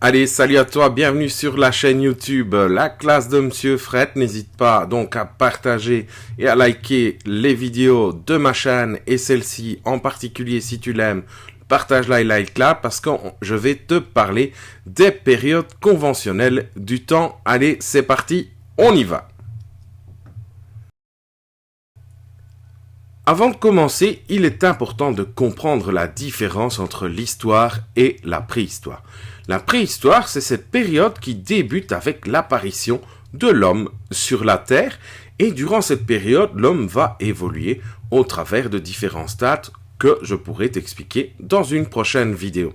Allez, salut à toi, bienvenue sur la chaîne YouTube, la classe de Monsieur Fred. N'hésite pas donc à partager et à liker les vidéos de ma chaîne et celle-ci en particulier si tu l'aimes. Partage-la et like-la parce que je vais te parler des périodes conventionnelles du temps. Allez, c'est parti, on y va. Avant de commencer, il est important de comprendre la différence entre l'histoire et la préhistoire. La préhistoire, c'est cette période qui débute avec l'apparition de l'homme sur la Terre et durant cette période, l'homme va évoluer au travers de différents stades que je pourrai t'expliquer dans une prochaine vidéo.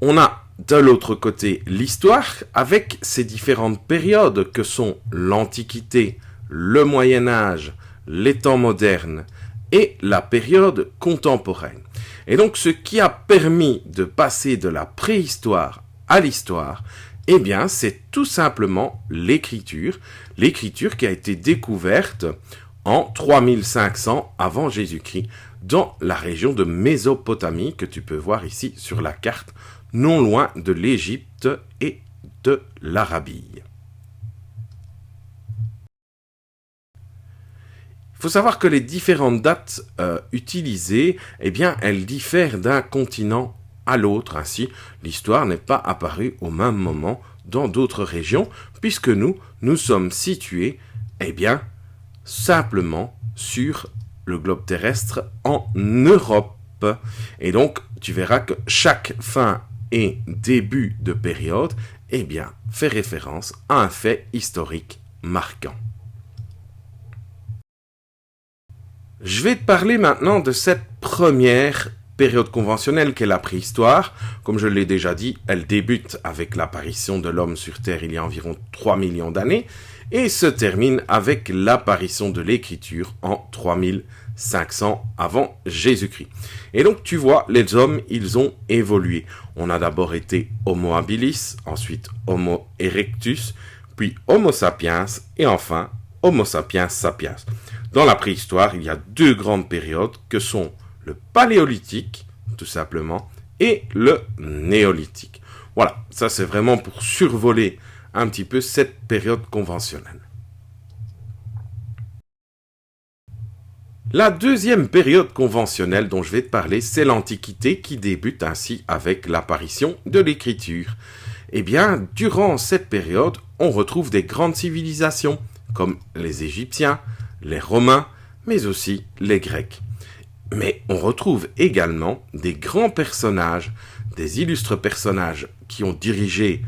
On a de l'autre côté l'histoire avec ces différentes périodes que sont l'Antiquité, le Moyen-Âge, les temps modernes et la période contemporaine. Et donc, ce qui a permis de passer de la préhistoire à l'histoire, eh bien, c'est tout simplement l'écriture qui a été découverte en 3500 avant Jésus-Christ dans la région de Mésopotamie que tu peux voir ici sur la carte, non loin de l'Égypte et de l'Arabie. Il faut savoir que les différentes dates utilisées, eh bien, elles diffèrent d'un continent à l'autre. Ainsi, l'histoire n'est pas apparue au même moment dans d'autres régions, puisque nous sommes situés, eh bien, simplement sur le globe terrestre en Europe. Et donc, tu verras que chaque fin et début de période, eh bien, fait référence à un fait historique marquant. Je vais te parler maintenant de cette première période conventionnelle qu'est la préhistoire. Comme je l'ai déjà dit, elle débute avec l'apparition de l'homme sur Terre il y a environ 3 millions d'années et se termine avec l'apparition de l'écriture en 3500 avant Jésus-Christ. Et donc tu vois, les hommes, ils ont évolué. On a d'abord été Homo habilis, ensuite Homo erectus, puis Homo sapiens et enfin Homo sapiens sapiens. Dans la préhistoire, il y a deux grandes périodes que sont le paléolithique, tout simplement, et le néolithique. Voilà, ça c'est vraiment pour survoler un petit peu cette période conventionnelle. La deuxième période conventionnelle dont je vais te parler, c'est l'Antiquité qui débute ainsi avec l'apparition de l'écriture. Eh bien, durant cette période, on retrouve des grandes civilisations comme les Égyptiens, les Romains, mais aussi les Grecs. Mais on retrouve également des grands personnages, des illustres personnages qui ont dirigé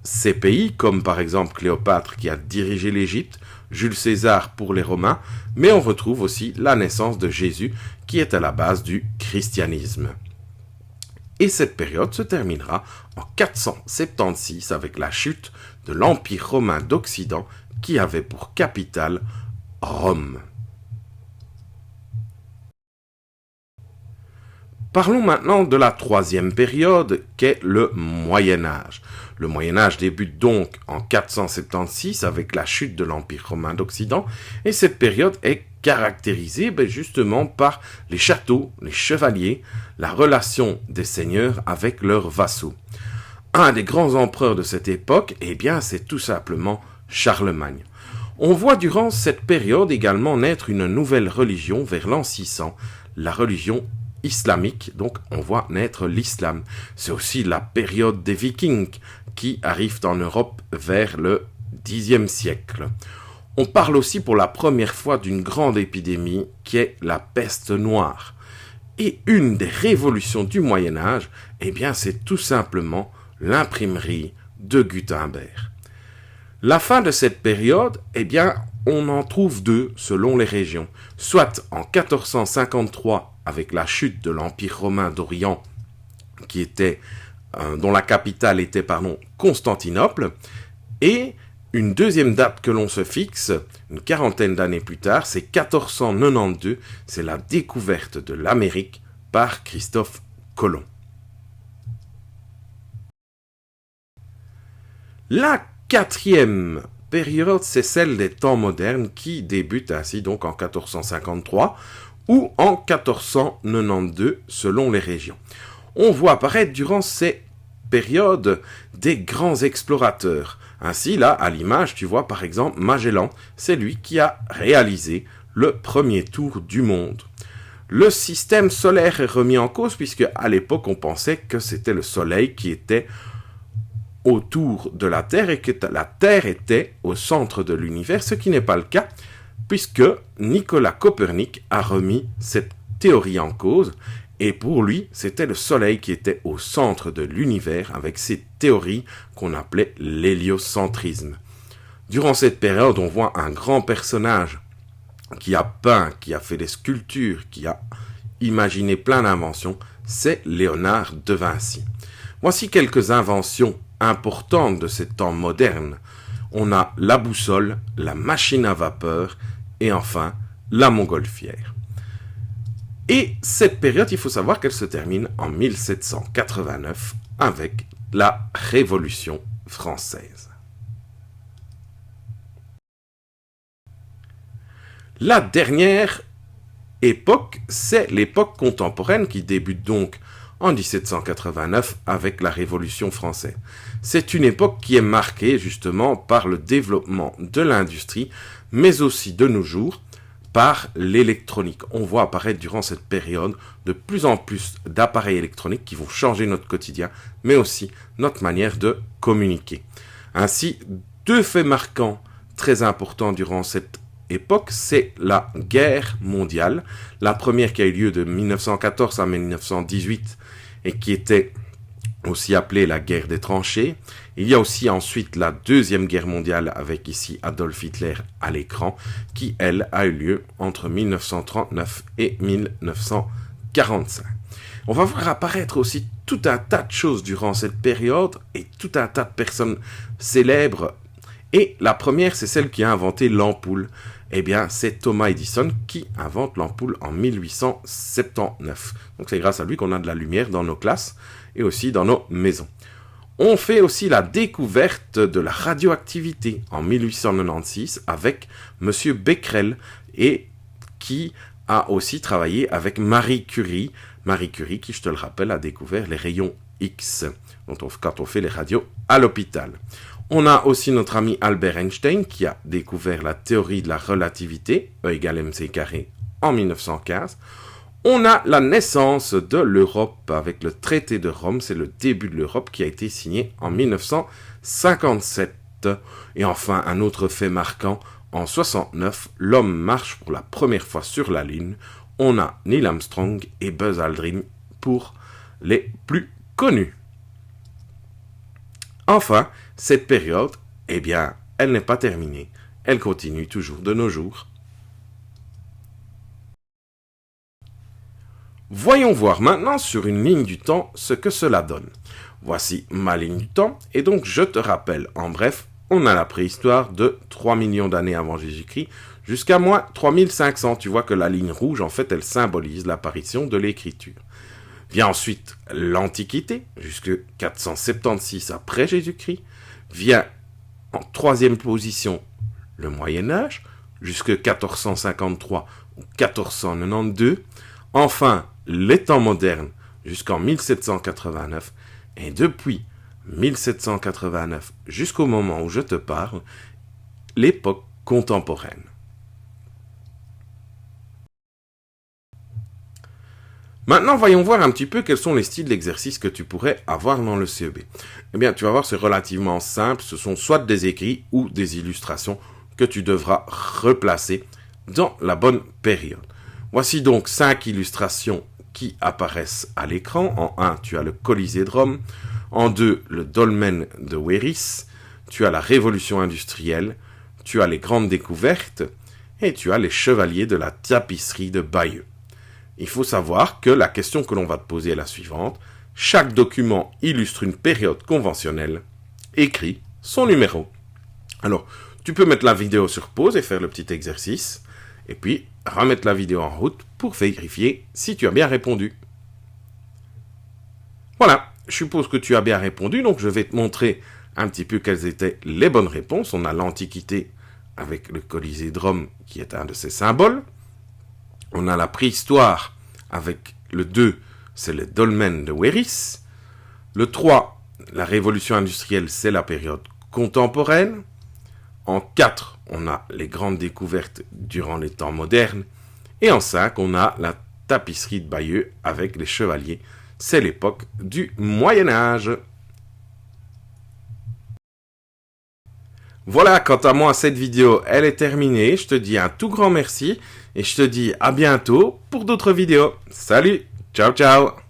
ces pays, comme par exemple Cléopâtre qui a dirigé l'Égypte, Jules César pour les Romains, mais on retrouve aussi la naissance de Jésus qui est à la base du christianisme. Et cette période se terminera en 476 avec la chute de l'Empire romain d'Occident qui avait pour capitale Rome. Parlons maintenant de la troisième période qu'est le Moyen-Âge. Le Moyen-Âge débute donc en 476 avec la chute de l'Empire romain d'Occident et cette période est caractérisée justement par les châteaux, les chevaliers, la relation des seigneurs avec leurs vassaux. Un des grands empereurs de cette époque, eh bien, c'est tout simplement Charlemagne. On voit durant cette période également naître une nouvelle religion vers l'an 600, la religion islamique, donc on voit naître l'islam. C'est aussi la période des Vikings qui arrivent en Europe vers le Xe siècle. On parle aussi pour la première fois d'une grande épidémie qui est la peste noire. Et une des révolutions du Moyen-Âge, eh bien c'est tout simplement l'imprimerie de Gutenberg. La fin de cette période, eh bien, on en trouve deux selon les régions. Soit en 1453 avec la chute de l'Empire romain d'Orient, dont la capitale était Constantinople, et une deuxième date que l'on se fixe, une quarantaine d'années plus tard, c'est 1492, c'est la découverte de l'Amérique par Christophe Colomb. La quatrième période, c'est celle des temps modernes qui débute ainsi donc en 1453 ou en 1492 selon les régions. On voit apparaître durant ces période des grands explorateurs. Ainsi, là, à l'image, tu vois par exemple Magellan, c'est lui qui a réalisé le premier tour du monde. Le système solaire est remis en cause puisque à l'époque on pensait que c'était le Soleil qui était autour de la Terre et que la Terre était au centre de l'univers, ce qui n'est pas le cas puisque Nicolas Copernic a remis cette théorie en cause et pour lui c'était le Soleil qui était au centre de l'univers avec ces théories qu'on appelait l'héliocentrisme. Durant cette période on voit un grand personnage qui a peint, qui a fait des sculptures, qui a imaginé plein d'inventions, c'est Léonard de Vinci. Voici quelques inventions importantes de ces temps modernes. On a la boussole, la machine à vapeur et enfin la montgolfière. Et cette période, il faut savoir qu'elle se termine en 1789 avec la Révolution française. La dernière époque, c'est l'époque contemporaine qui débute donc en 1789 avec la Révolution française. C'est une époque qui est marquée justement par le développement de l'industrie, mais aussi de nos jours par l'électronique. On voit apparaître durant cette période de plus en plus d'appareils électroniques qui vont changer notre quotidien, mais aussi notre manière de communiquer. Ainsi, deux faits marquants très importants durant cette époque, c'est la guerre mondiale. La première qui a eu lieu de 1914 à 1918 et qui était aussi appelée la guerre des tranchées. Il y a aussi ensuite la deuxième guerre mondiale avec ici Adolf Hitler à l'écran qui, elle, a eu lieu entre 1939 et 1945. On va voir apparaître aussi tout un tas de choses durant cette période et tout un tas de personnes célèbres. Et la première, c'est celle qui a inventé l'ampoule. Eh bien, c'est Thomas Edison qui invente l'ampoule en 1879. Donc c'est grâce à lui qu'on a de la lumière dans nos classes et aussi dans nos maisons. On fait aussi la découverte de la radioactivité en 1896 avec Monsieur Becquerel et qui a aussi travaillé avec Marie Curie. Marie Curie qui, je te le rappelle, a découvert les rayons X quand on fait les radios à l'hôpital. On a aussi notre ami Albert Einstein qui a découvert la théorie de la relativité, E égale mc carré, en 1915. On a la naissance de l'Europe avec le traité de Rome, c'est le début de l'Europe qui a été signé en 1957. Et enfin, un autre fait marquant, en 69, l'homme marche pour la première fois sur la Lune. On a Neil Armstrong et Buzz Aldrin pour les plus connus. Enfin, cette période, eh bien, elle n'est pas terminée. Elle continue toujours de nos jours. Voyons voir maintenant sur une ligne du temps ce que cela donne. Voici ma ligne du temps, et donc je te rappelle, en bref, on a la préhistoire de 3 millions d'années avant Jésus-Christ jusqu'à moins 3500. Tu vois que la ligne rouge, en fait, elle symbolise l'apparition de l'écriture. Vient ensuite l'Antiquité, jusque 476 après Jésus-Christ. Vient en troisième position le Moyen-Âge, jusque 1453 ou 1492. Enfin, les temps modernes, jusqu'en 1789. Et depuis 1789 jusqu'au moment où je te parle, l'époque contemporaine. Maintenant, voyons voir un petit peu quels sont les styles d'exercice que tu pourrais avoir dans le CEB. Eh bien, tu vas voir, c'est relativement simple. Ce sont soit des écrits ou des illustrations que tu devras replacer dans la bonne période. Voici donc 5 illustrations qui apparaissent à l'écran. En 1, tu as le Colisée de Rome. En 2, le dolmen de Wéris. Tu as la Révolution industrielle. Tu as les grandes découvertes. Et tu as les chevaliers de la tapisserie de Bayeux. Il faut savoir que la question que l'on va te poser est la suivante. Chaque document illustre une période conventionnelle. Écris son numéro. Alors, tu peux mettre la vidéo sur pause et faire le petit exercice. Et puis, remettre la vidéo en route pour vérifier si tu as bien répondu. Voilà, je suppose que tu as bien répondu, donc je vais te montrer un petit peu quelles étaient les bonnes réponses. On a l'Antiquité avec le Colisée de Rome qui est un de ses symboles. On a la préhistoire avec le 2, c'est le dolmen de Wéris. Le 3, la révolution industrielle, c'est la période contemporaine. En 4, on a les grandes découvertes durant les temps modernes. Et en 5, on a la tapisserie de Bayeux avec les chevaliers. C'est l'époque du Moyen-Âge. Voilà, quant à moi, cette vidéo, elle est terminée. Je te dis un tout grand merci et je te dis à bientôt pour d'autres vidéos. Salut, ciao ciao.